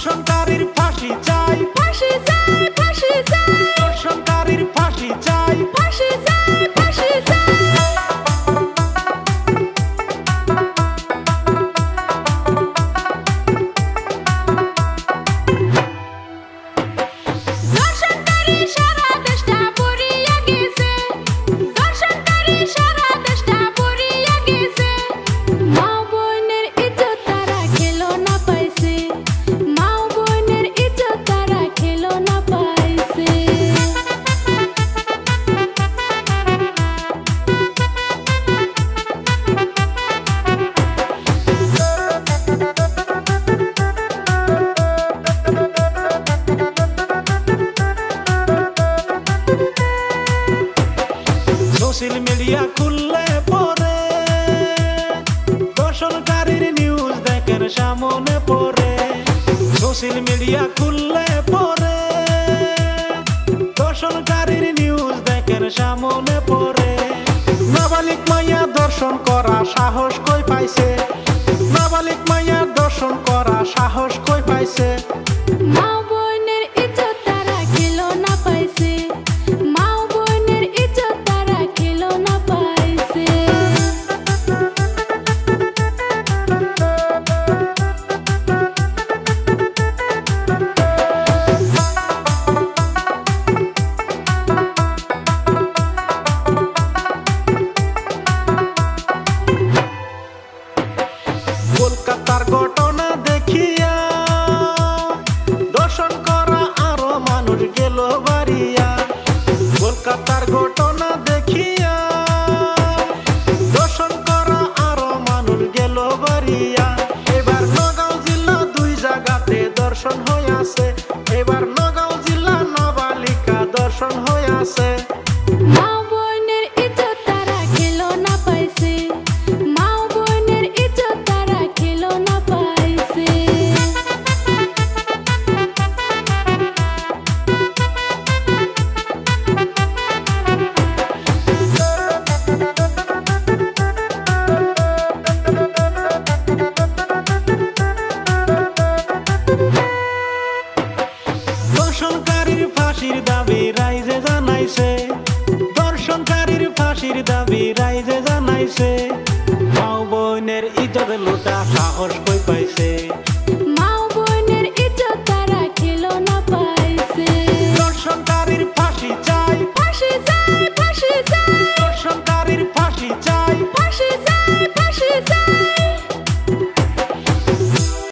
ধর্ষণকারীর ফাঁসি চাই, ফাঁসি চাই, ফাঁসি চাই, ধর্ষণকারীর ফাঁসি চাই। ফাঁসি চাই, ফাঁসি চাই। ধর্ষণকারী সারা দেশটা পড়িয়া গেছে, ধর্ষণকারী সারা দেশটা পড়িয়া গেছে। মা বোনের ইজ্জত তারা খেলো না পাইছে, মা বোনের ইজ্জত তারা খেলো না পাইছে। সোশ্যাল মিডিয়া খুললে পরে ধর্ষণকারীর নিউজ দেখেন সামনে পড়ে। সোশ্যাল মিডিয়া খুললে পরে ধর্ষণকারীর নিউজ দেখেন সামনে পড়ে। নাবালিক মাইয়া দর্শন করা সাহস কই পাইছে, নাবালিক মাইয়া দর্শন করা সাহস